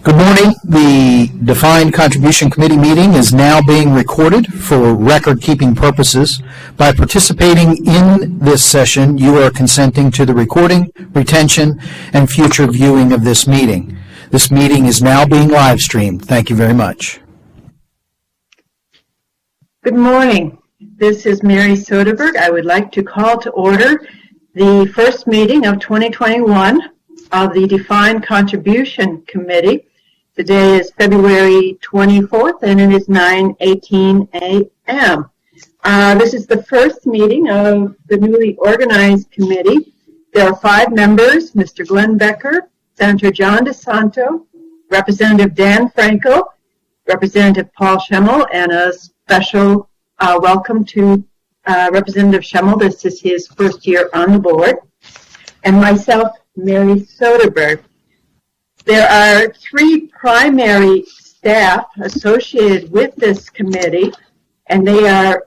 Good morning. The Defined Contribution Committee meeting is now being recorded for record-keeping purposes. By participating in this session, you are consenting to the recording, retention, and future viewing of this meeting. This meeting is now being live-streamed. Thank you very much. Good morning. This is Mary Soderberg. I would like to call to order the first meeting of 2021 of the Defined Contribution Committee. Today is February 24th, and it is 9:18 a.m. This is the first meeting of the newly organized committee. There are 5 members: Mr. Glenn Becker, Senator John DeSanto, Representative Dan Franco, Representative Paul Schemmel, and a special welcome to Representative Schemmel. This is his first year on the board. And myself, Mary Soderberg. There are 3 primary staff associated with this committee, and they are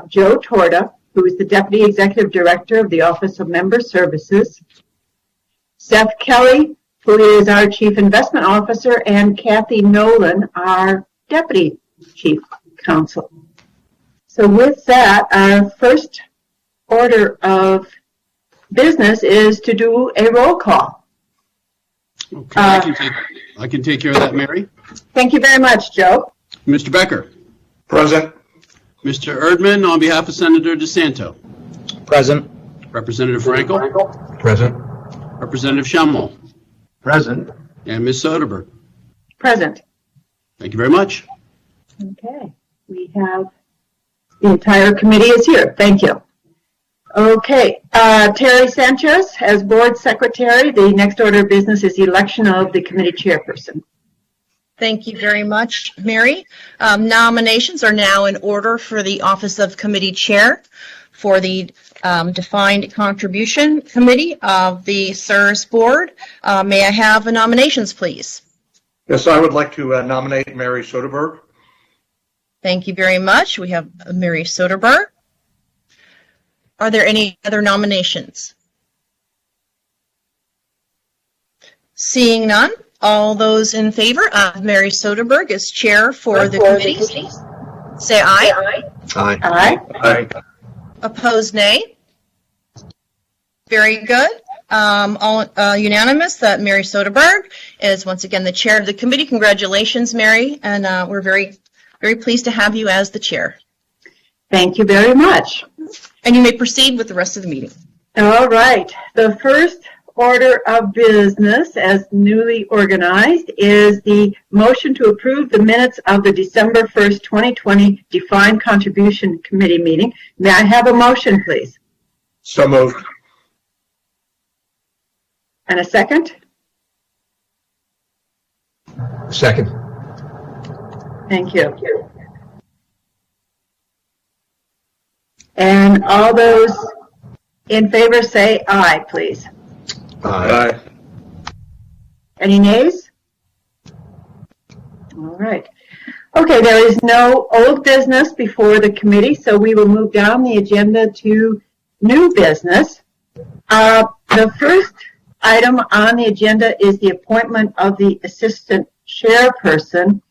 Joe Torta, who is the Deputy Executive Director of the Office of Member Services, Seth Kelly, who is our Chief Investment Officer, and Kathy Nolan, our Deputy Chief Counsel. So with that, our first order of business is to do a roll call. Okay, I can take care of that, Mary. Thank you very much, Joe. Mr. Becker. Present. Mr. Erdman, on behalf of Senator DeSanto. Present. Representative Franco. Present. Representative Schemmel. Present. And Ms. Soderberg. Present. Thank you very much. Okay, we have the entire committee is here. Thank you. Okay, Terry Sanchez, as board secretary, the next order of business is the election of the committee chairperson. Thank you very much, Mary. Nominations are now in order for the office of committee chair for the Defined Contribution Committee of the SERS board. May I have nominations, please? Yes, I would like to nominate Mary Soderberg. Thank you very much. We have Mary Soderberg. Are there any other nominations? Seeing none, all those in favor of Mary Soderberg as chair for the committee, say aye. Aye. Aye. Aye. Opposed, nay. Very good. All unanimous that Mary Soderberg is once again the chair of the committee. Congratulations, Mary, and we're very, very pleased to have you as the chair. Thank you very much. And you may proceed with the rest of the meeting. All right. The first order of business, as newly organized, is the motion to approve the minutes of the December 1st, 2020 Defined Contribution Committee meeting. May I have a motion, please? So moved. And a second? Second. Thank you. And all those in favor say aye, please. Aye. Any nays? All right. Okay, there is no old business before the committee, so we will move down the agenda to new business. The first item on the agenda is the appointment of the assistant chairperson,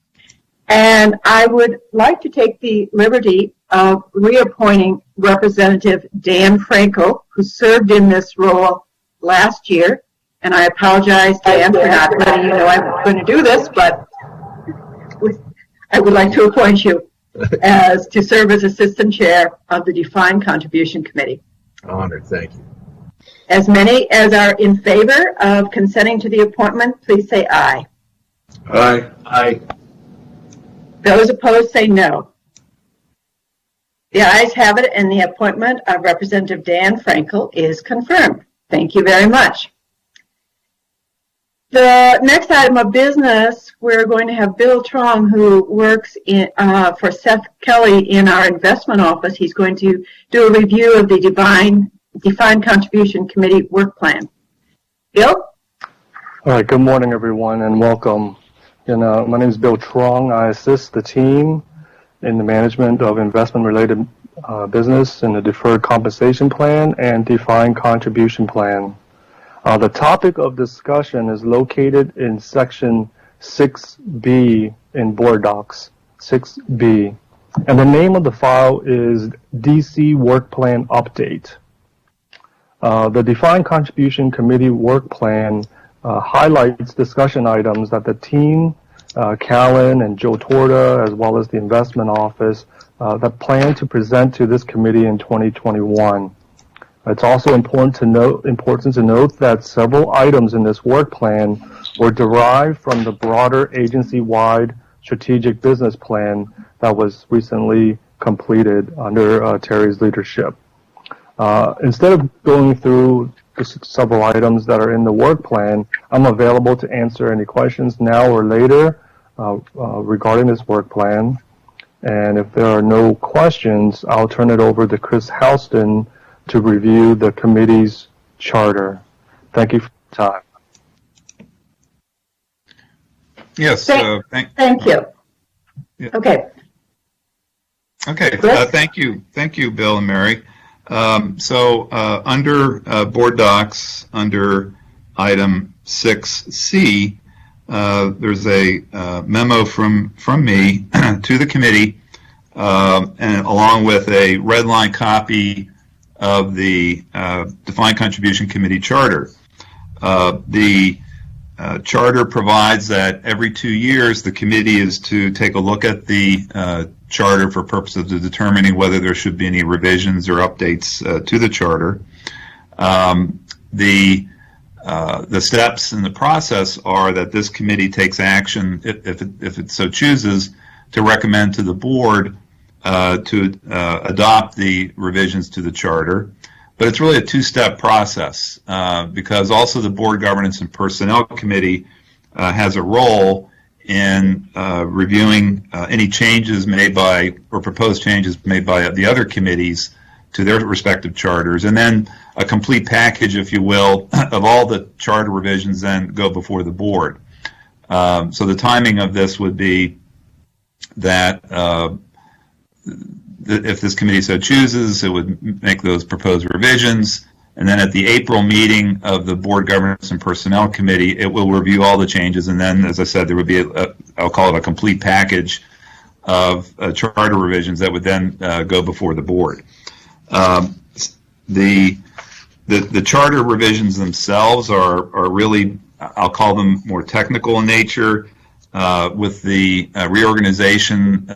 and I would like to take the liberty of reappointing Representative Dan Franco, who served in this role last year. And I apologize, Dan, for not letting you know I'm going to do this, but I would like to appoint you to serve as assistant chair of the Defined Contribution Committee. Honored, thank you. As many as are in favor of consenting to the appointment, please say aye. Aye. Aye. Those opposed say no. The ayes have it, and the appointment of Representative Dan Frankel is confirmed. Thank you very much. The next item of business, we're going to have Bill Truong, who works for Seth Kelly in our investment office. He's going to do a review of the Defined Contribution Committee work plan. Bill? All right, good morning, everyone, and welcome. My name is Bill Truong. I assist the team in the management of investment-related business in the Deferred Compensation Plan and Defined Contribution Plan. The topic of discussion is located in Section 6B in Board Docs, 6B. And the name of the file is DC Work Plan Update. The Defined Contribution Committee Work Plan highlights discussion items that the team, Callan and Joe Torta, as well as the investment office, that plan to present to this committee in 2021. It's also important to note that several items in this work plan were derived from the broader agency-wide strategic business plan that was recently completed under Terry's leadership. Instead of going through the several items that are in the work plan, I'm available to answer any questions now or later regarding this work plan. And if there are no questions, I'll turn it over to Chris Houston to review the committee's charter. Thank you for your time. Yes. Thank you. Yeah. Okay. Okay. Chris? Thank you, Bill and Mary. Under Board Docs, under item 6C, there's a memo from me to the committee, and along with a red line copy of the Defined Contribution Committee Charter. The charter provides that every 2 years the committee is to take a look at the charter for purposes of determining whether there should be any revisions or updates to the charter. The steps in the process are that this committee takes action, if it so chooses, to recommend to the board to adopt the revisions to the charter. But it's really a two-step process because also the Board Governance and Personnel Committee has a role in reviewing any changes made by, or proposed changes made by the other committees to their respective charters, and then a complete package, if you will, of all the charter revisions then go before the board. So the timing of this would be that if this committee so chooses, it would make those proposed revisions, and then at the April meeting of the Board Governance and Personnel Committee, it will review all the changes, and then, as I said, there would be, I'll call it a complete package of charter revisions that would then go before the board. The charter revisions themselves are really, I'll call them more technical in nature. With the reorganization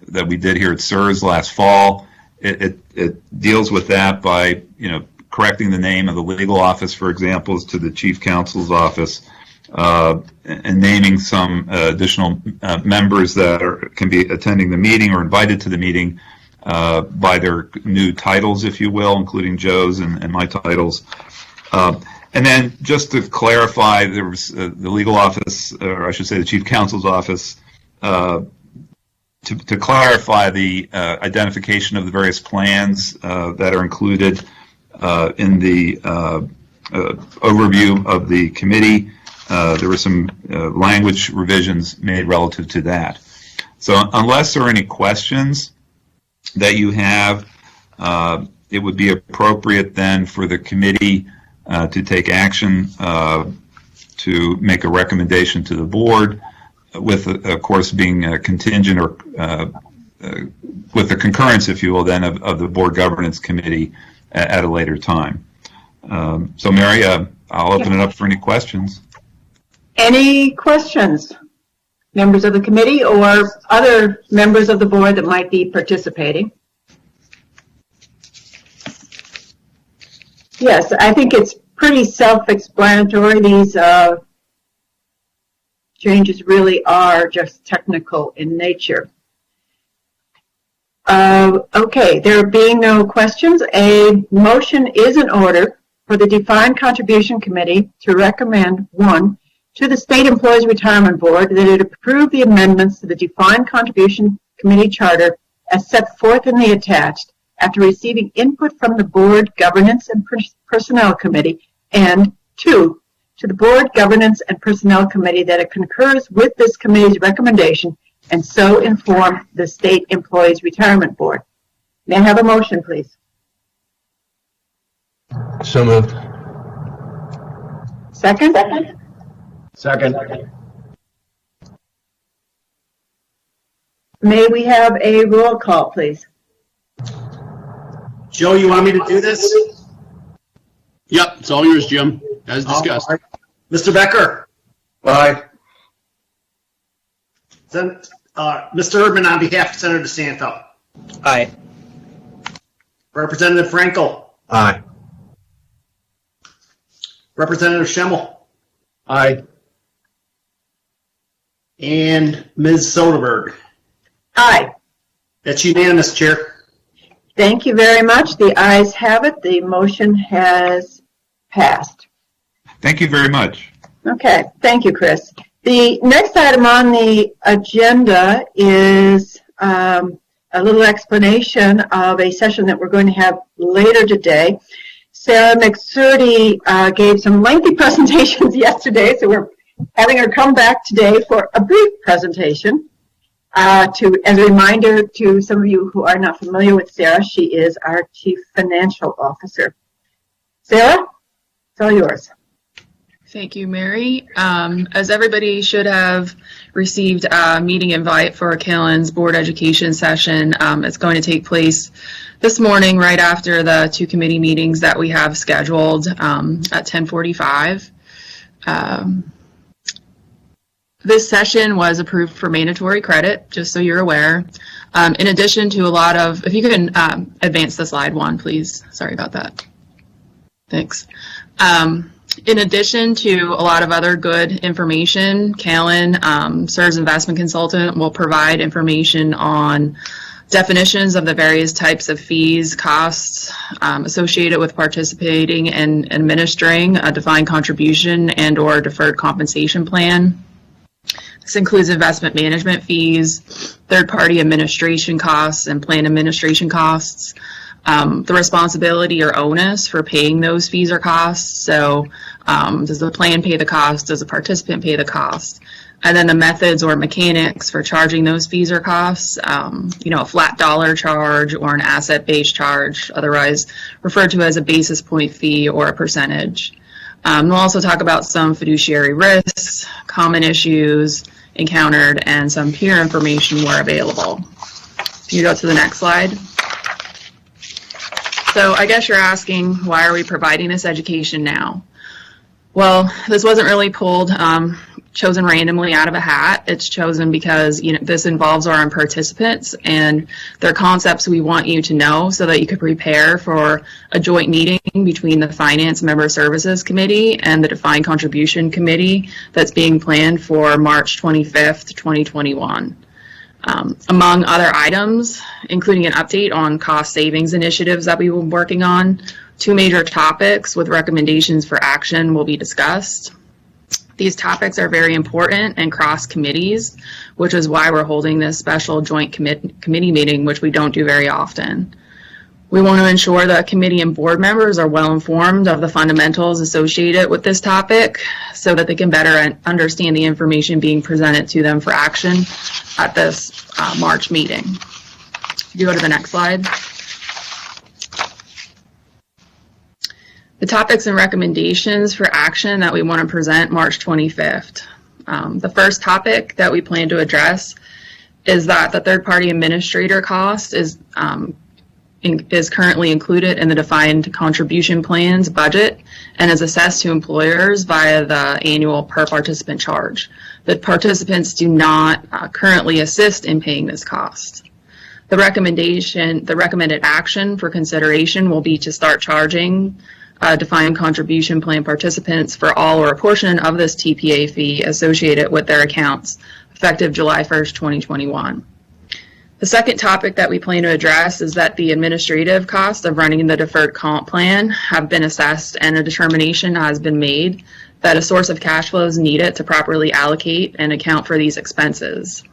that we did here at CSRS last fall, it deals with that by, correcting the name of the legal office, for example, to the Chief Counsel's office, and naming some additional members that can be attending the meeting or invited to the meeting by their new titles, if you will, including Joe's and my titles. And then just to clarify, there was the legal office, or I should say the Chief Counsel's office, to clarify the identification of the various plans that are included in the overview of the committee. There were some language revisions made relative to that. So unless there are any questions that you have, it would be appropriate then for the committee to take action to make a recommendation to the board, with, of course, being contingent or with the concurrence, if you will, then of the Board Governance Committee at a later time. So, Mary, I'll open it up for any questions. Any questions, members of the committee or other members of the board that might be participating? Yes, I think it's pretty self-explanatory. These changes really are just technical in nature. Okay, there being no questions, a motion is in order for the Defined Contribution Committee to recommend, 1, to the State Employees Retirement Board that it approve the amendments to the Defined Contribution Committee Charter as set forth in the attached after receiving input from the Board Governance and Personnel Committee, and 2, to the Board Governance and Personnel Committee that it concurs with this committee's recommendation and so inform the State Employees Retirement Board. May I have a motion, please? So moved. Second? Second. may we have a roll call, please? Joe, you want me to do this? Yep, it's all yours, Jim, as discussed. All right. Mr. Becker. Aye. Then, Mr. Erdman on behalf of Senator DeSanto. Aye. Representative Frankel. Aye. Representative Schemmel. Aye. And Ms. Soderberg. Aye. That's unanimous, Chair. Thank you very much. The ayes have it. The motion has passed. Thank you very much. Okay, thank you, Chris. The next item on the agenda is a little explanation of a session that we're going to have later today. Sarah McSurdy gave some lengthy presentations yesterday, so we're having her come back today for a brief presentation. As a reminder to some of you who are not familiar with Sarah, she is our Chief Financial Officer. Sarah, it's all yours. Thank you, Mary. As everybody should have received a meeting invite for Kalen's board education session, it's going to take place this morning right after the two committee meetings that we have scheduled at 10:45. This session was approved for mandatory credit, just so you're aware. In addition to a lot of, if you can advance the slide one, please. Sorry about that. Thanks. In addition to a lot of other good information, Kalen, CERS investment consultant, will provide information on definitions of the various types of fees, costs associated with participating and administering a defined contribution and or deferred compensation plan. This includes investment management fees, third-party administration costs, and plan administration costs. The responsibility or onus for paying those fees or costs. So does the plan pay the cost? Does the participant pay the cost? And then the methods or mechanics for charging those fees or costs, a flat dollar charge or an asset-based charge, otherwise referred to as a basis point fee or a percentage. We'll also talk about some fiduciary risks, common issues encountered, and some peer information where available. If you go to the next slide. So I guess you're asking, why are we providing this education now? Well, this wasn't really chosen randomly out of a hat. It's chosen because this involves our participants, and they're concepts we want you to know so that you could prepare for a joint meeting between the Finance Member Services Committee and the Defined Contribution Committee that's being planned for March 25th, 2021. Among other items, including an update on cost savings initiatives that we've been working on, two major topics with recommendations for action will be discussed. These topics are very important and cross committees, which is why we're holding this special joint committee meeting, which we don't do very often. We want to ensure that committee and board members are well informed of the fundamentals associated with this topic so that they can better understand the information being presented to them for action at this March meeting. If you go to the next slide. The topics and recommendations for action that we want to present March 25th. The first topic that we plan to address is that the third-party administrator cost is currently included in the defined contribution plan's budget and is assessed to employers via the annual per participant charge. The participants do not currently assist in paying this cost. The recommended action for consideration will be to start charging defined contribution plan participants for all or a portion of this TPA fee associated with their accounts effective July 1st, 2021. The second topic that we plan to address is that the administrative costs of running the deferred comp plan have been assessed and a determination has been made that a source of cash flow is needed to properly allocate and account for these expenses.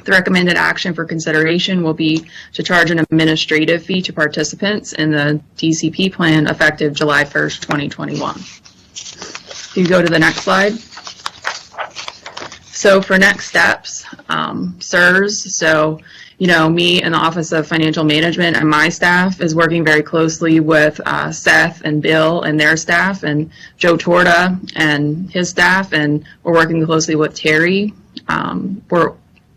The recommended action for consideration will be to charge an administrative fee to participants in the DCP plan effective July 1st, 2021. If you go to the next slide. So for next steps, CERS, me and the Office of Financial Management and my staff is working very closely with Seth and Bill and their staff, and Joe Torta and his staff, and we're working closely with Terry.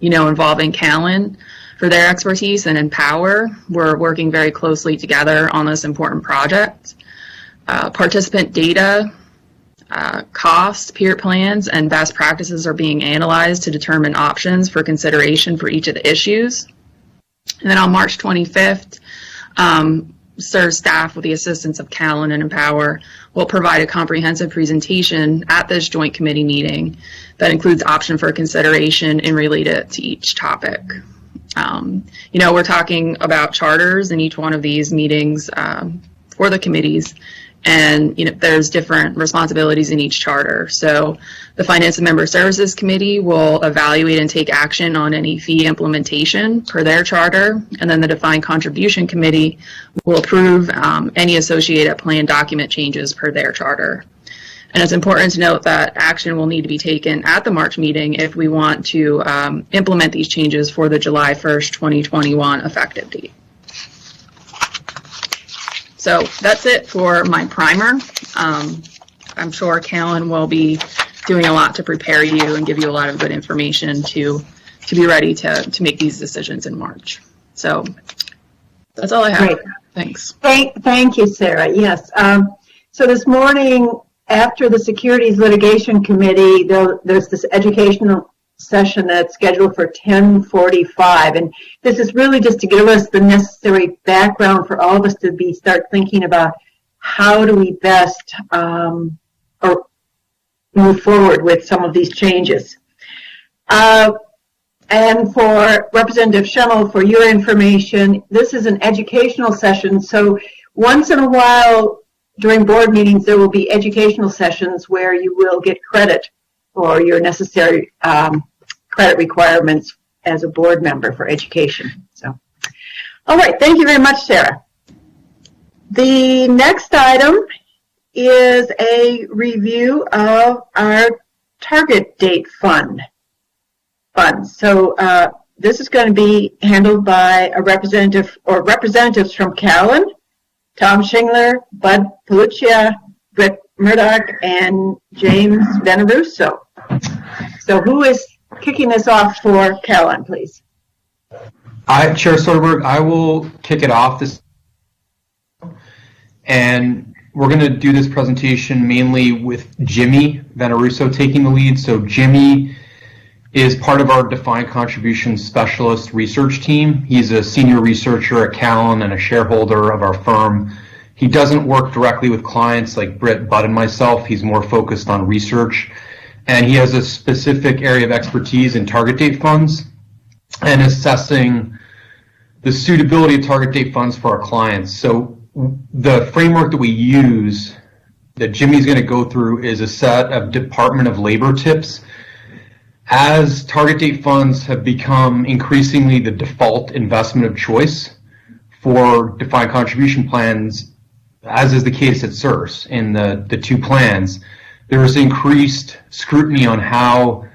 involving Callan for their expertise, and Empower. We're working very closely together on this important project. Participant data, cost, peer plans, and best practices are being analyzed to determine options for consideration for each of the issues. And then on March 25th, SIR staff, with the assistance of Callan and Empower, will provide a comprehensive presentation at this joint committee meeting that includes option for consideration and related to each topic. We're talking about charters in each one of these meetings for the committees, and there's different responsibilities in each charter. So the Finance and Member Services Committee will evaluate and take action on any fee implementation per their charter, and then the Defined Contribution Committee will approve any associated plan document changes per their charter. And it's important to note that action will need to be taken at the March meeting if we want to implement these changes for the July 1st, 2021 effective date. So that's it for my primer. I'm sure Callan will be doing a lot to prepare you and give you a lot of good information to be ready to make these decisions in March. So that's all I have. Great. Thanks. Thank you, Sarah. Yes. So this morning, after the Securities Litigation Committee, there's this educational session that's scheduled for 10:45, and this is really just to give us the necessary background for all of us to start thinking about how do we best or move forward with some of these changes. And for Representative Schemmel, for your information, this is an educational session, so once in a while during board meetings there will be educational sessions where you will get credit for your necessary credit requirements as a board member for education. So, all right, thank you very much, Sarah. The next item is a review of our target date funds. So this is going to be handled by a representative or representatives from Callan, Tom Shingler, Bud Paluccia, Britt Murdoch, and James Veneruso. So who is kicking this off for Callan, please? Chair Soderberg, I will kick it off and we're going to do this presentation mainly with Jimmy Veneruso taking the lead. So Jimmy is part of our Defined Contributions Specialist research team. He's a senior researcher at Callan and a shareholder of our firm. He doesn't work directly with clients like Britt, Bud, and myself. He's more focused on research. And he has a specific area of expertise in target date funds and assessing the suitability of target date funds for our clients. So the framework that we use that Jimmy's going to go through is a set of Department of Labor tips. As target date funds have become increasingly the default investment of choice for defined contribution plans, as is the case at SIRS in the two plans, there is increased scrutiny on how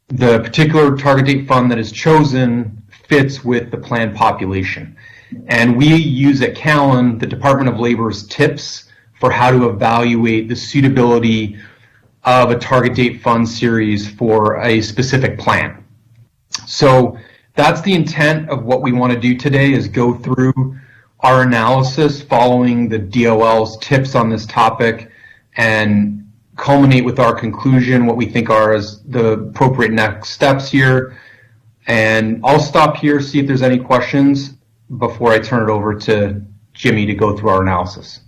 the particular target date fund that is chosen fits with the planned population. And we use at Callan the Department of Labor's tips for how to evaluate the suitability of a target date fund series for a specific plan. So that's the intent of what we want to do today, is go through our analysis following the DOL's tips on this topic and culminate with our conclusion, what we think are as the appropriate next steps here. And I'll stop here, see if there's any questions before I turn it over to Jimmy to go through our analysis.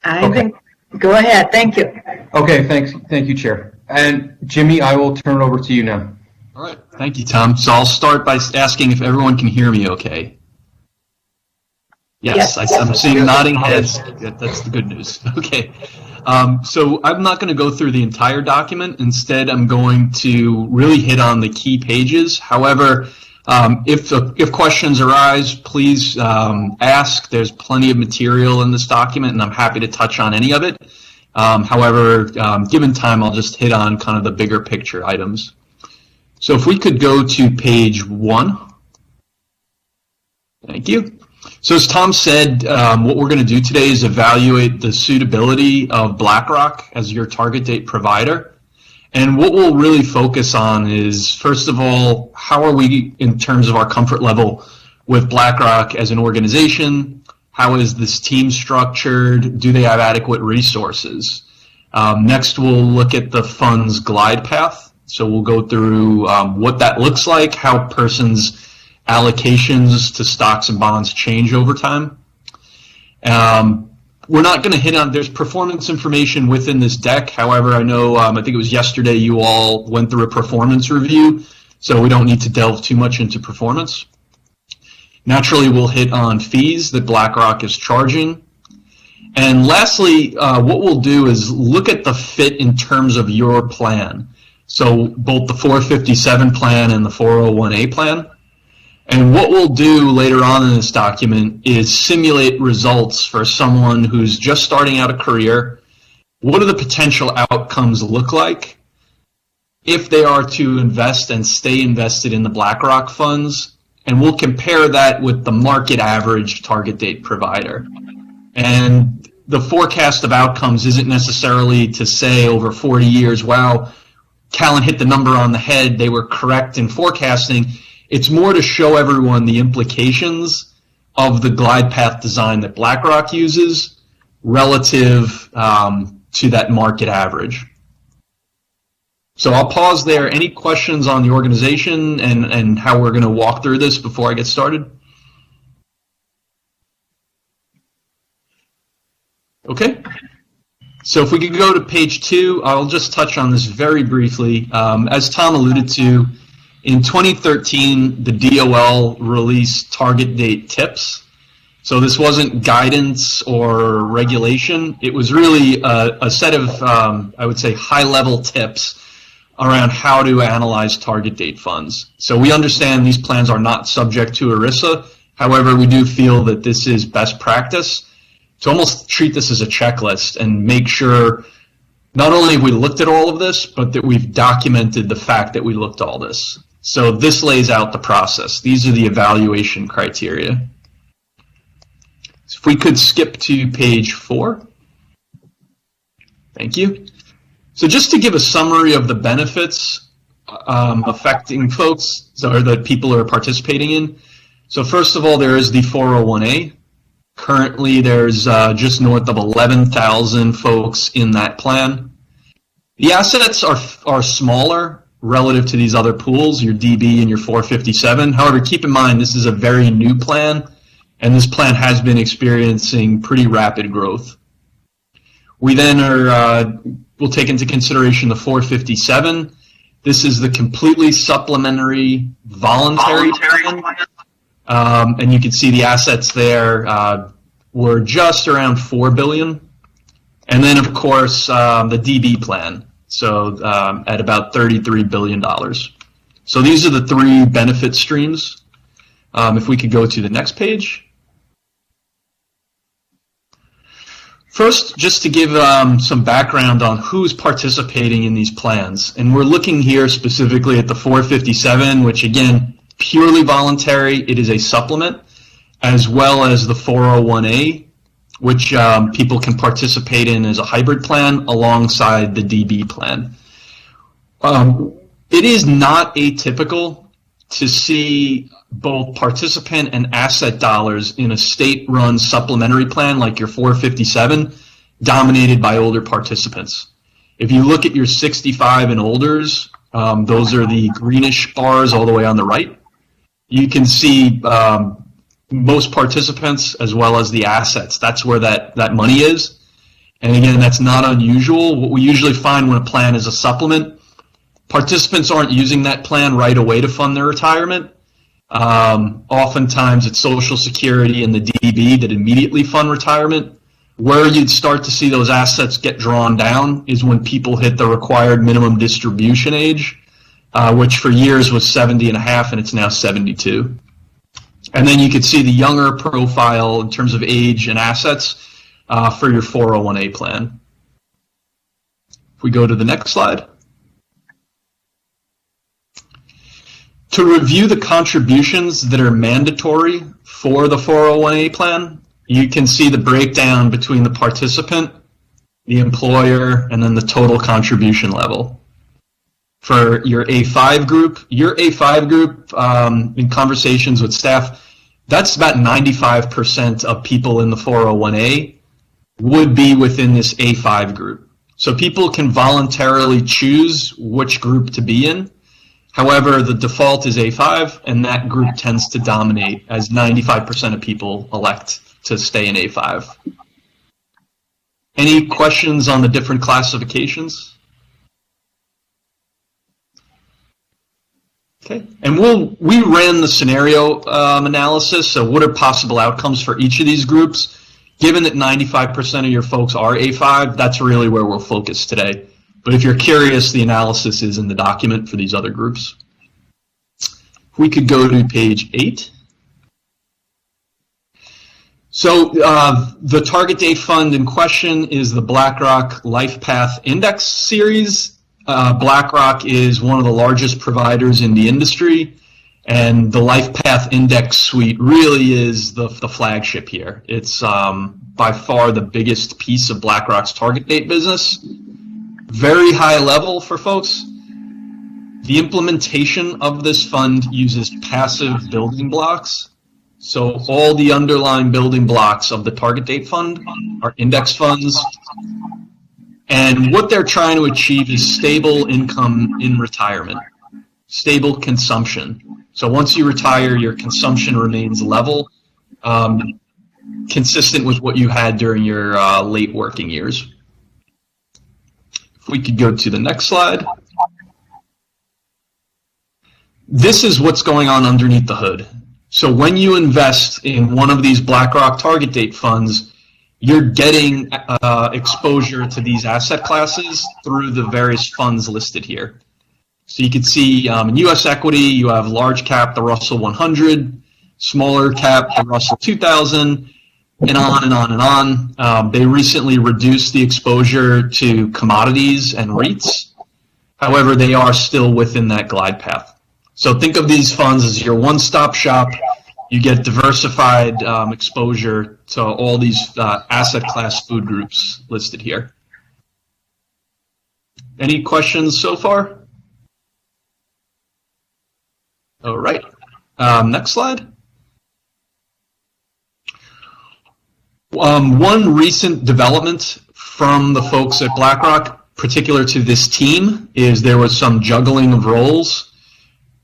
I think, go ahead, thank you. Okay, thanks. Thank you, Chair. And Jimmy, I will turn it over to you now. All right. Thank you, Tom. So I'll start by asking if everyone can hear me okay. Yes, I'm seeing nodding heads. That's the good news. Okay. So I'm not going to go through the entire document. Instead, I'm going to really hit on the key pages. However, if questions arise, please ask. There's plenty of material in this document, and I'm happy to touch on any of it. However, given time, I'll just hit on kind of the bigger picture items. So if we could go to page 1. Thank you. So as Tom said, what we're going to do today is evaluate the suitability of BlackRock as your target date provider. And what we'll really focus on is, first of all, how are we in terms of our comfort level with BlackRock as an organization? How is this team structured? Do they have adequate resources? Next, we'll look at the fund's glide path. So we'll go through what that looks like, how persons' allocations to stocks and bonds change over time. We're not going to hit on, there's performance information within this deck. However, I know, I think it was yesterday you all went through a performance review, so we don't need to delve too much into performance. Naturally, we'll hit on fees that BlackRock is charging. And lastly, what we'll do is look at the fit in terms of your plan. So both the 457 plan and the 401A plan. And what we'll do later on in this document is simulate results for someone who's just starting out a career. What do the potential outcomes look like if they are to invest and stay invested in the BlackRock funds? And we'll compare that with the market average target date provider. And the forecast of outcomes isn't necessarily to say over 40 years, wow, Callan hit the number on the head, they were correct in forecasting. It's more to show everyone the implications of the glide path design that BlackRock uses relative to that market average. So I'll pause there. Any questions on the organization and how we're going to walk through this before I get started? Okay. So if we could go to page 2, I'll just touch on this very briefly. As Tom alluded to, in 2013, the DOL released target date tips. So this wasn't guidance or regulation. It was really a set of, I would say, high-level tips around how to analyze target date funds. So we understand these plans are not subject to ERISA. However, we do feel that this is best practice to almost treat this as a checklist and make sure not only have we looked at all of this, but that we've documented the fact that we looked at all this. So this lays out the process. These are the evaluation criteria. So if we could skip to page 4. Thank you. So just to give a summary of the benefits affecting folks, or that people are participating in. So first of all, there is the 401A. Currently, there's just north of 11,000 folks in that plan. The assets are smaller relative to these other pools, your DB and your 457. However, keep in mind, this is a very new plan, and this plan has been experiencing pretty rapid growth. We then will take into consideration the 457. This is the completely supplementary voluntary plan. And you can see the assets there were just around $4 billion. And then, of course, the DB plan, so at about $33 billion. So these are the 3 benefit streams. If we could go to the next page. First, just to give some background on who's participating in these plans. And we're looking here specifically at the 457, which again, purely voluntary. It is a supplement, as well as the 401A, which people can participate in as a hybrid plan alongside the DB plan. It is not atypical to see both participant and asset dollars in a state-run supplementary plan like your 457 dominated by older participants. If you look at your 65 and olders, those are the greenish bars all the way on the right. You can see most participants as well as the assets. That's where that money is. And again, that's not unusual. What we usually find when a plan is a supplement, participants aren't using that plan right away to fund their retirement. Oftentimes it's Social Security and the DB that immediately fund retirement. Where you'd start to see those assets get drawn down is when people hit the required minimum distribution age, which for years was 70 and a half, and it's now 72. And then you could see the younger profile in terms of age and assets for your 401A plan. If we go to the next slide. To review the contributions that are mandatory for the 401A plan, you can see the breakdown between the participant, the employer, and then the total contribution level. For your A5 group, in conversations with staff, that's about 95% of people in the 401A would be within this A5 group. So people can voluntarily choose which group to be in. However, the default is A5, and that group tends to dominate as 95% of people elect to stay in A5. Any questions on the different classifications? Okay, and we ran the scenario analysis, so what are possible outcomes for each of these groups? Given that 95% of your folks are A5, that's really where we'll focus today. But if you're curious, the analysis is in the document for these other groups. If we could go to page 8. So the target date fund in question is the BlackRock LifePath Index Series. BlackRock is one of the largest providers in the industry, and the LifePath Index Suite really is the flagship here. It's by far the biggest piece of BlackRock's target date business. Very high level for folks. The implementation of this fund uses passive building blocks. So all the underlying building blocks of the target date fund are index funds. And what they're trying to achieve is stable income in retirement, stable consumption. So once you retire, your consumption remains level, consistent with what you had during your late working years. If we could go to the next slide. This is what's going on underneath the hood. So when you invest in one of these BlackRock target date funds, you're getting exposure to these asset classes through the various funds listed here. So you can see in U.S. equity, you have large cap, the Russell 100, smaller cap, the Russell 2000, and on and on and on. They recently reduced the exposure to commodities and REITs. However, they are still within that glide path. So think of these funds as your one-stop shop. You get diversified exposure to all these asset class food groups listed here. Any questions so far? All right. Next slide. One recent development from the folks at BlackRock, particular to this team, is there was some juggling of roles.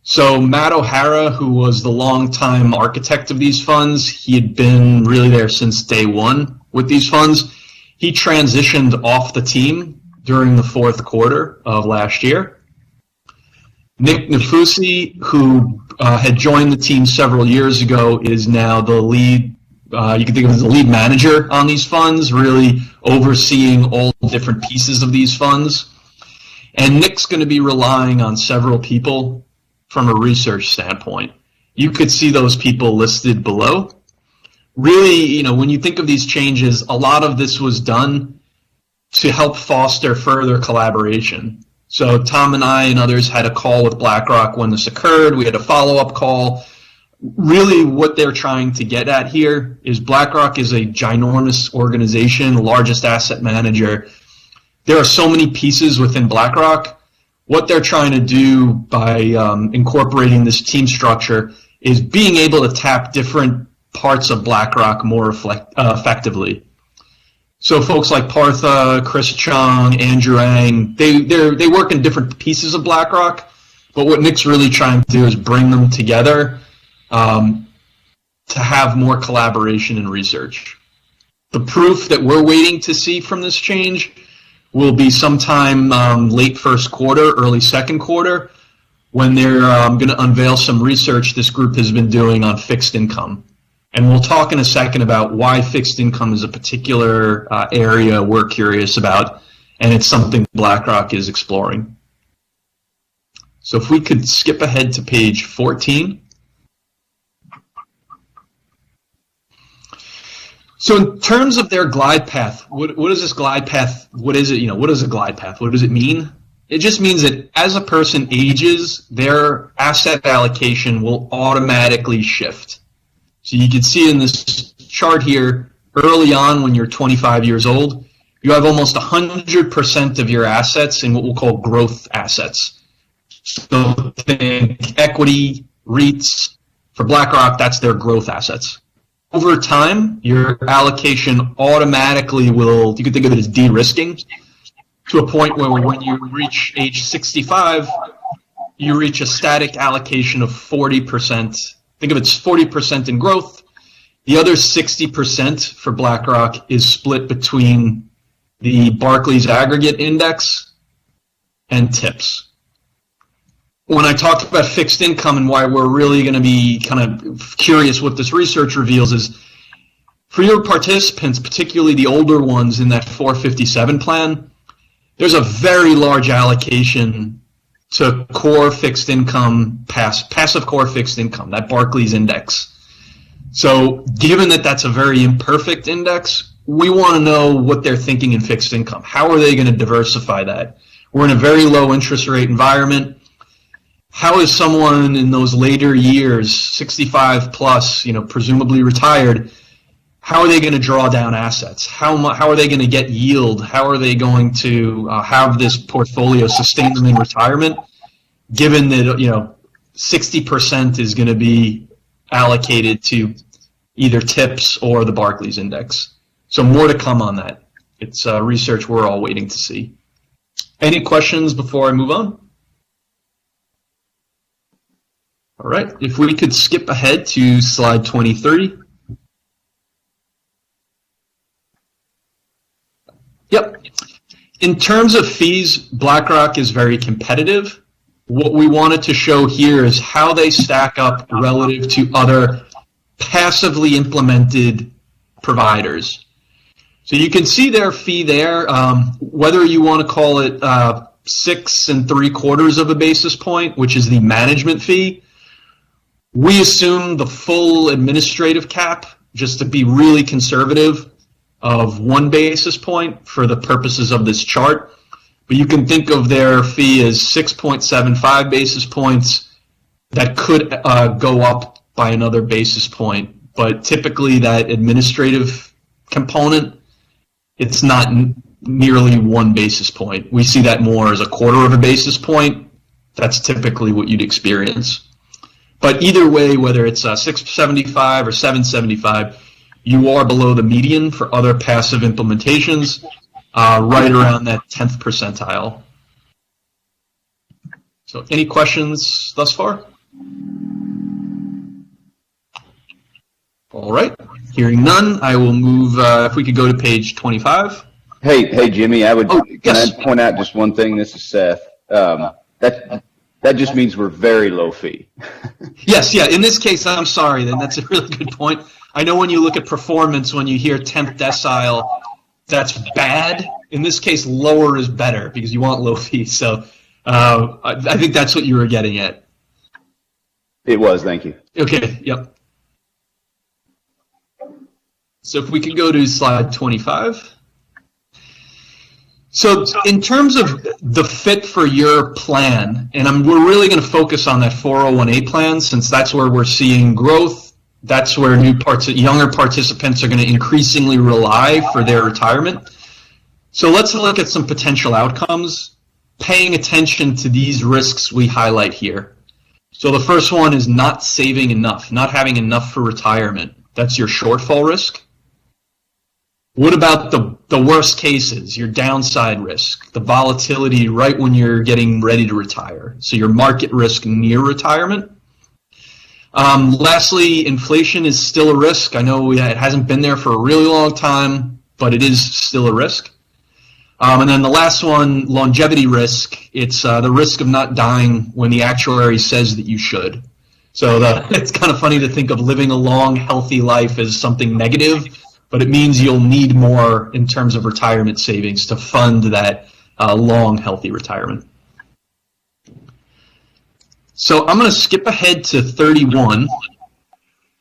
So Matt O'Hara, who was the longtime architect of these funds, he had been really there since day one with these funds. He transitioned off the team during the fourth quarter of last year. Nick Nafusi, who had joined the team several years ago, is now the lead, you can think of it as the lead manager on these funds, really overseeing all the different pieces of these funds. And Nick's going to be relying on several people from a research standpoint. You could see those people listed below. Really, when you think of these changes, a lot of this was done to help foster further collaboration. So Tom and I and others had a call with BlackRock when this occurred. We had a follow-up call. Really what they're trying to get at here is BlackRock is a ginormous organization, largest asset manager. There are so many pieces within BlackRock. What they're trying to do by incorporating this team structure is being able to tap different parts of BlackRock more effectively. So folks like Partha, Chris Truong, Andrew Ang, they work in different pieces of BlackRock, but what Nick's really trying to do is bring them together to have more collaboration and research. The proof that we're waiting to see from this change will be sometime late first quarter, early second quarter, when they're going to unveil some research this group has been doing on fixed income. And we'll talk in a second about why fixed income is a particular area we're curious about, and it's something BlackRock is exploring. So if we could skip ahead to page 14. So in terms of their glide path, what is this glide path? What is it? What is a glide path? What does it mean? It just means that as a person ages, their asset allocation will automatically shift. So you can see in this chart here, early on when you're 25 years old, you have almost 100% of your assets in what we'll call growth assets. So think equity, REITs. For BlackRock, that's their growth assets. Over time, your allocation automatically will, you can think of it as de-risking, to a point where when you reach age 65, you reach a static allocation of 40%. Think of it as 40% in growth. The other 60% for BlackRock is split between the Barclays Aggregate Index and TIPS. When I talked about fixed income and why we're really going to be kind of curious what this research reveals is, for your participants, particularly the older ones in that 457 plan, there's a very large allocation to core fixed income, passive core fixed income, that Barclays index. So given that that's a very imperfect index, we want to know what they're thinking in fixed income. How are they going to diversify that? We're in a very low interest rate environment. How is someone in those later years, 65 plus, presumably retired, how are they going to draw down assets? How are they going to get yield? How are they going to have this portfolio sustain them in retirement, given that 60% is going to be allocated to either TIPS or the Barclays Index? So more to come on that. It's research we're all waiting to see. Any questions before I move on? All right, if we could skip ahead to slide 2030. Yep. In terms of fees, BlackRock is very competitive. What we wanted to show here is how they stack up relative to other passively implemented providers. So you can see their fee there, whether you want to call it 6 3/4 of a basis point, which is the management fee. We assume the full administrative cap, just to be really conservative, of 1 basis point for the purposes of this chart. But you can think of their fee as 6.75 basis points that could go up by another basis point. But typically that administrative component, it's not nearly 1 basis point. We see that more as 1/4 of a basis point. That's typically what you'd experience. But either way, whether it's 675 or 775, you are below the median for other passive implementations, right around that 10th percentile. So any questions thus far? All right, hearing none, I will move, if we could go to page 25. Hey, Jimmy, Yes. can I point out just one thing? This is Seth. That just means we're very low fee. Yes, yeah, in this case, I'm sorry, then that's a really good point. I know when you look at performance, when you hear 10th decile, that's bad. In this case, lower is better because you want low fees. So I think that's what you were getting at. It was, thank you. Okay, yep. So if we could go to slide 25. So in terms of the fit for your plan, and we're really going to focus on that 401A plan since that's where we're seeing growth. That's where younger participants are going to increasingly rely for their retirement. So let's look at some potential outcomes, paying attention to these risks we highlight here. So the first one is not saving enough, not having enough for retirement. That's your shortfall risk. What about the worst cases, your downside risk, the volatility right when you're getting ready to retire? So your market risk near retirement. Lastly, inflation is still a risk. I know it hasn't been there for a really long time, but it is still a risk. And then the last one, longevity risk. It's the risk of not dying when the actuary says that you should. So it's kind of funny to think of living a long, healthy life as something negative, but it means you'll need more in terms of retirement savings to fund that long, healthy retirement. So I'm going to skip ahead to 31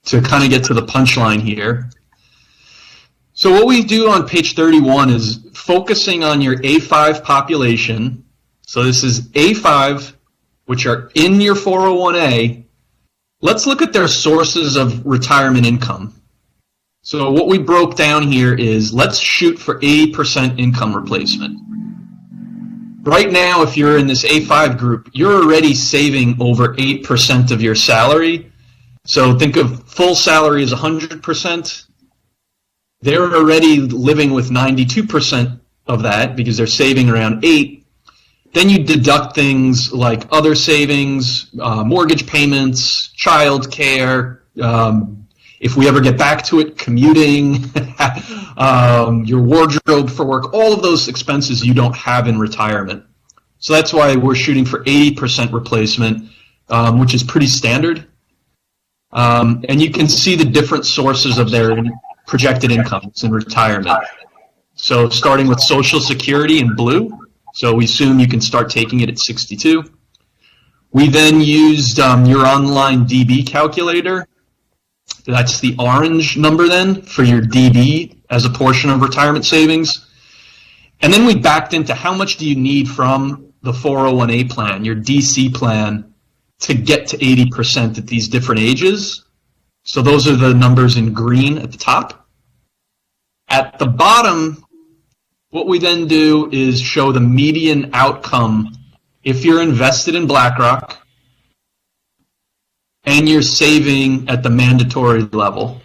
to kind of get to the punchline here. So what we do on page 31 is focusing on your A5 population. So this is A5, which are in your 401A. Let's look at their sources of retirement income. So what we broke down here is let's shoot for 80% income replacement. Right now, if you're in this A5 group, you're already saving over 8% of your salary. So think of full salary as 100%. They're already living with 92% of that because they're saving around 8. Then you deduct things like other savings, mortgage payments, child care, if we ever get back to it, commuting, your wardrobe for work, all of those expenses you don't have in retirement. So that's why we're shooting for 80% replacement, which is pretty standard. And you can see the different sources of their projected incomes in retirement. So starting with Social Security in blue, so we assume you can start taking it at 62. We then used your online DB calculator. That's the orange number then for your DB as a portion of retirement savings. And then we backed into how much do you need from the 401A plan, your DC plan, to get to 80% at these different ages. So those are the numbers in green at the top. At the bottom, what we then do is show the median outcome if you're invested in BlackRock and you're saving at the mandatory level.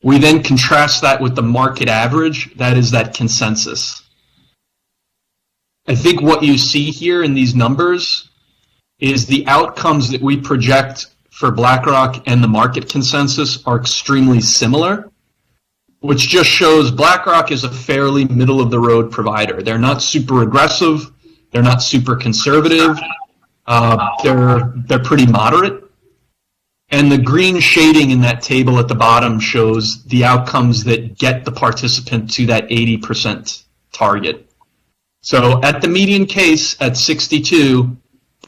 We then contrast that with the market average, that is that consensus. I think what you see here in these numbers is the outcomes that we project for BlackRock and the market consensus are extremely similar, which just shows BlackRock is a fairly middle-of-the-road provider. They're not super aggressive, they're not super conservative, they're pretty moderate. And the green shading in that table at the bottom shows the outcomes that get the participant to that 80% target. So at the median case at 62,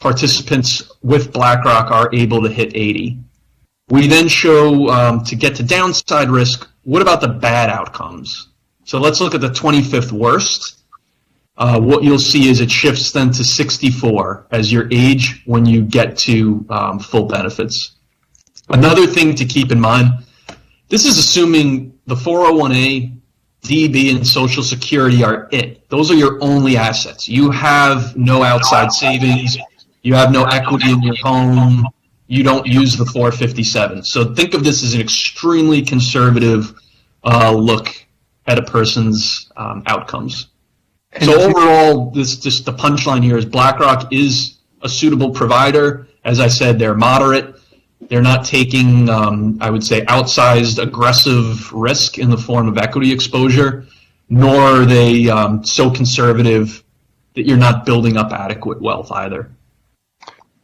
participants with BlackRock are able to hit 80. We then show, to get to downside risk, what about the bad outcomes? So let's look at the 25th worst. What you'll see is it shifts then to 64 as your age when you get to full benefits. Another thing to keep in mind, this is assuming the 401A, DB, and Social Security are it. Those are your only assets. You have no outside savings. You have no equity in your home. You don't use the 457. So think of this as an extremely conservative look at a person's outcomes. So overall, just the punchline here is BlackRock is a suitable provider. As I said, they're moderate. They're not taking, I would say, outsized aggressive risk in the form of equity exposure, nor are they so conservative that you're not building up adequate wealth either.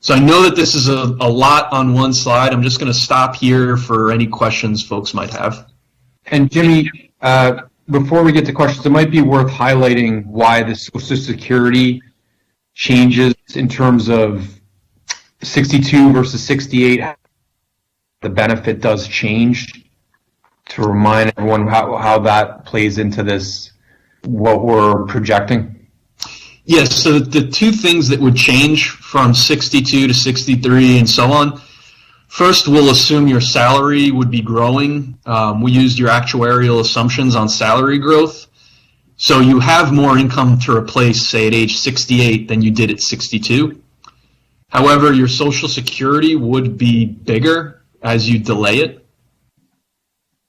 So I know that this is a lot on one slide. I'm just going to stop here for any questions folks might have. And Jimmy, before we get to questions, it might be worth highlighting why the Social Security changes in terms of 62 versus 68. The benefit does change, to remind everyone how that plays into this, what we're projecting. Yes, so the two things that would change from 62 to 63 and so on, first we'll assume your salary would be growing. We used your actuarial assumptions on salary growth. So you have more income to replace, say, at age 68 than you did at 62. However, your Social Security would be bigger as you delay it.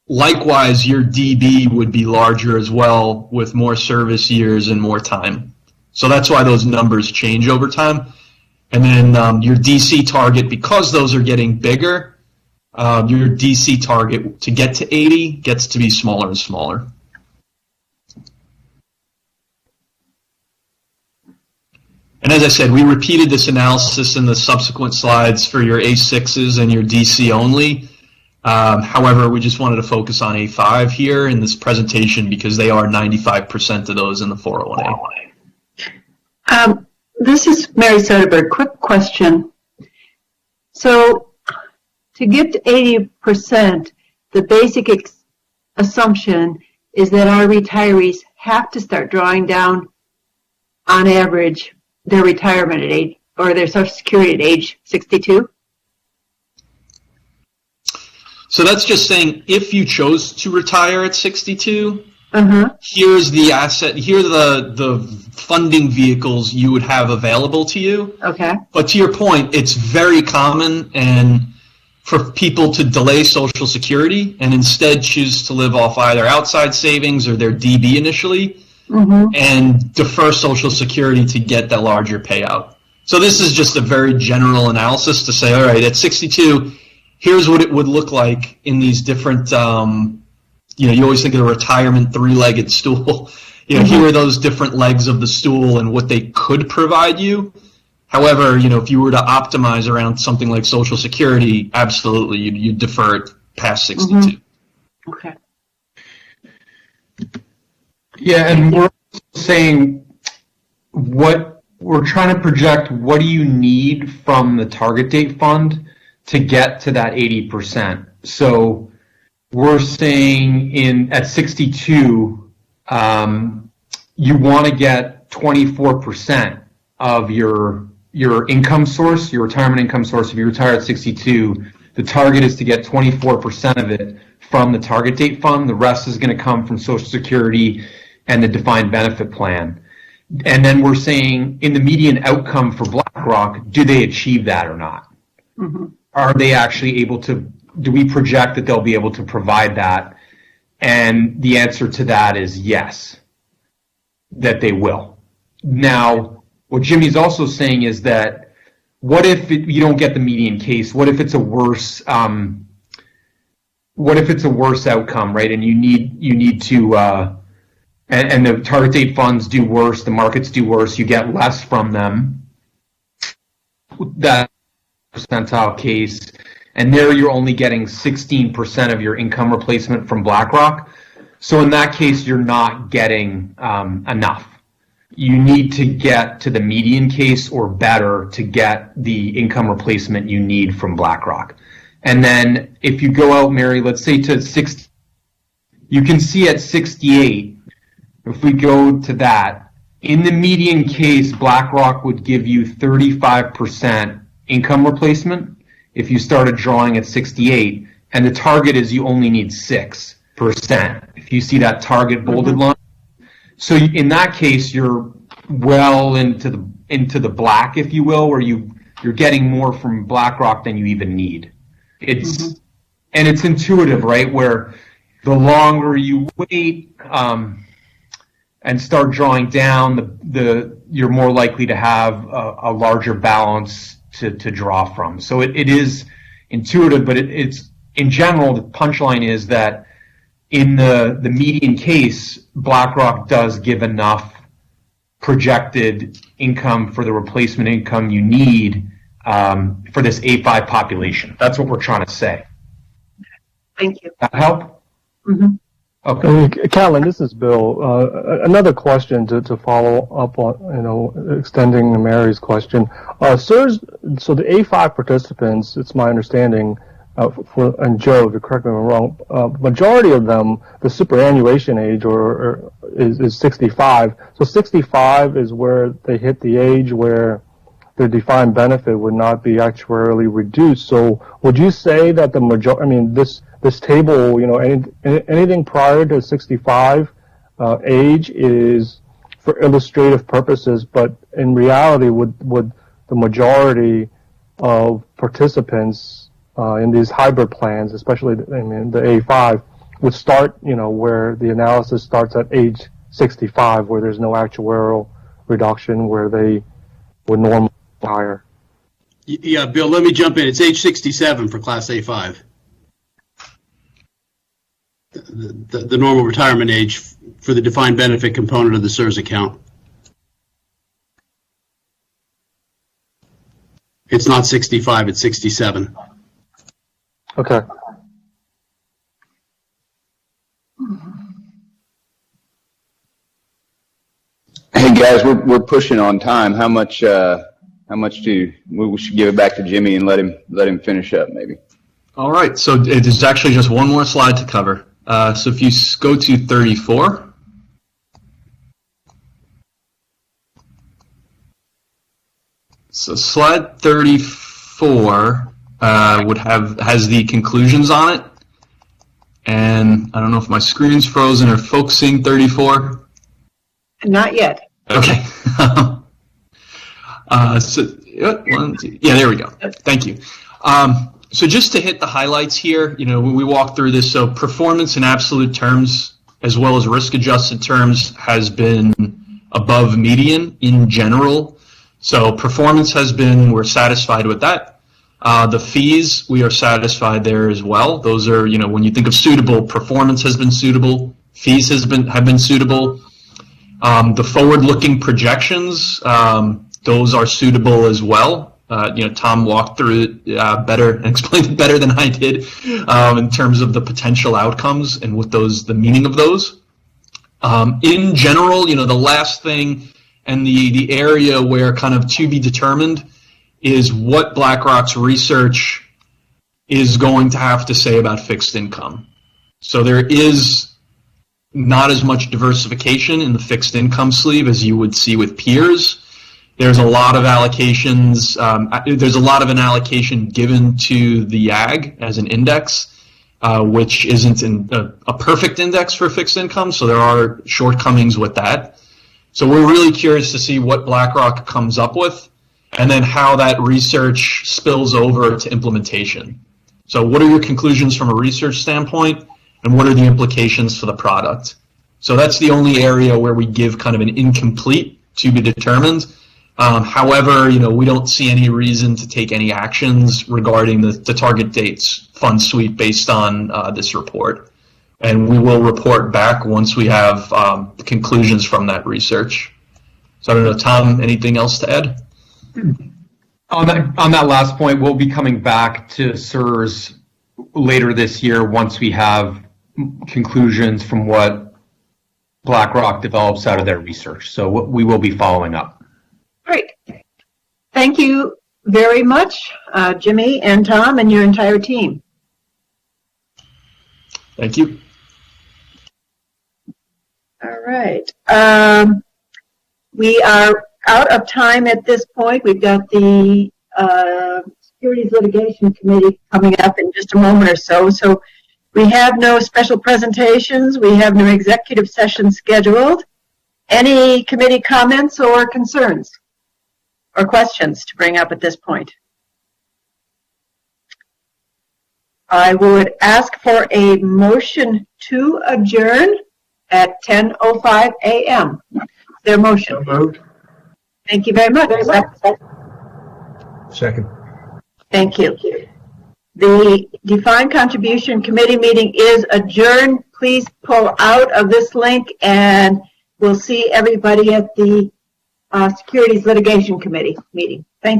Likewise, your DB would be larger as well with more service years and more time. So that's why those numbers change over time. And then your DC target, because those are getting bigger, your DC target to get to 80 gets to be smaller and smaller. And as I said, we repeated this analysis in the subsequent slides for your A6s and your DC only. However, we just wanted to focus on A5 here in this presentation because they are 95% of those in the 401A. This is Mary Soderberg. Quick question. So to get to 80%, the basic assumption is that our retirees have to start drawing down, on average, their retirement at age, or their Social Security at age 62? So that's just saying if you chose to retire at 62, Here's the asset, here are the funding vehicles you would have available to you. Okay. But to your point, it's very common and for people to delay Social Security and instead choose to live off either outside savings or their DB initially and defer Social Security to get that larger payout. So this is just a very general analysis to say, all right, at 62, here's what it would look like in these different, you always think of the retirement three-legged stool. Here are those different legs of the stool and what they could provide you. However, if you were to optimize around something like Social Security, absolutely, you'd defer it past 62. Okay. Yeah, and we're saying what we're trying to project, what do you need from the target date fund to get to that 80%? So we're saying at 62, you want to get 24% of your income source, your retirement income source. If you retire at 62, the target is to get 24% of it from the target date fund. The rest is going to come from Social Security and the defined benefit plan. And then we're saying in the median outcome for BlackRock, do they achieve that or not? Are they actually able to, do we project that they'll be able to provide that? And the answer to that is yes, that they will. Now, what Jimmy's also saying is that what if you don't get the median case? What if it's a worse outcome, right? And you need to and the target date funds do worse, the markets do worse, you get less from them. That percentile case, and there you're only getting 16% of your income replacement from BlackRock. So in that case, you're not getting enough. You need to get to the median case or better to get the income replacement you need from BlackRock. And then if you go out, Mary, let's say to 60, you can see at 68, if we go to that, in the median case, BlackRock would give you 35% income replacement if you started drawing at 68, and the target is you only need 6%. If you see that target bolded line. So in that case, you're well into the black, if you will, where you're getting more from BlackRock than you even need. And it's intuitive, right? Where the longer you wait and start drawing down, you're more likely to have a larger balance to draw from. So it is intuitive, but it's in general, the punchline is that in the median case, BlackRock does give enough projected income for the replacement income you need for this A5 population. That's what we're trying to say. Thank you. That help? Okay. Caroline, this is Bill. Another question to follow up on, extending Mary's question. Sirs, so the A5 participants, it's my understanding, and Joe, to correct me if I'm wrong, majority of them, the superannuation age is 65. So 65 is where they hit the age where their defined benefit would not be actuarially reduced. So would you say that the majority, this table, anything prior to 65 age is for illustrative purposes, but in reality, would the majority of participants in these hybrid plans, especially the A5, would start, where the analysis starts at age 65, where there's no actuarial reduction, where they would normally retire? Yeah, Bill, let me jump in. It's age 67 for Class A5. The normal retirement age for the defined benefit component of the CSRS account. It's not 65, it's 67. Okay. Hey guys, we're pushing on time. How much do we should give it back to Jimmy and let him finish up maybe? All right, so it is actually just one more slide to cover. So if you go to 34. So slide 34 has the conclusions on it. And I don't know if my screen's frozen. Are folks seeing 34? Not yet. Okay. Yeah, there we go. Thank you. So just to hit the highlights here, when we walk through this, so performance in absolute terms as well as risk-adjusted terms has been above median in general. So performance has been, we're satisfied with that. The fees, we are satisfied there as well. Those are, when you think of suitable, performance has been suitable, fees have been suitable. The forward-looking projections, those are suitable as well. Tom walked through it better and explained it better than I did in terms of the potential outcomes and what the meaning of those. In general, the last thing and the area where kind of to be determined is what BlackRock's research is going to have to say about fixed income. So there is not as much diversification in the fixed income sleeve as you would see with peers. There's a lot of allocations. There's a lot of an allocation given to the YAG as an index, which isn't a perfect index for fixed income, so there are shortcomings with that. So we're really curious to see what BlackRock comes up with and then how that research spills over to implementation. So what are your conclusions from a research standpoint, and what are the implications for the product? So that's the only area where we give kind of an incomplete to be determined. However, we don't see any reason to take any actions regarding the target dates fund suite based on this report. And we will report back once we have the conclusions from that research. So I don't know, Tom, anything else to add? On that last point, we'll be coming back to SIRS later this year once we have conclusions from what BlackRock develops out of their research. So we will be following up. Great. Thank you very much, Jimmy and Tom and your entire team. Thank you. All right. We are out of time at this point. We've got the Securities Litigation Committee coming up in just a moment or so. So we have no special presentations. We have no executive session scheduled. Any committee comments or concerns or questions to bring up at this point? I would ask for a motion to adjourn at 10:05 a.m. Their motion. So moved. Thank you very much. Second. Thank you. The Defined Contribution Committee meeting is adjourned. Please pull out of this link and we'll see everybody at the Securities Litigation Committee meeting. Thank you.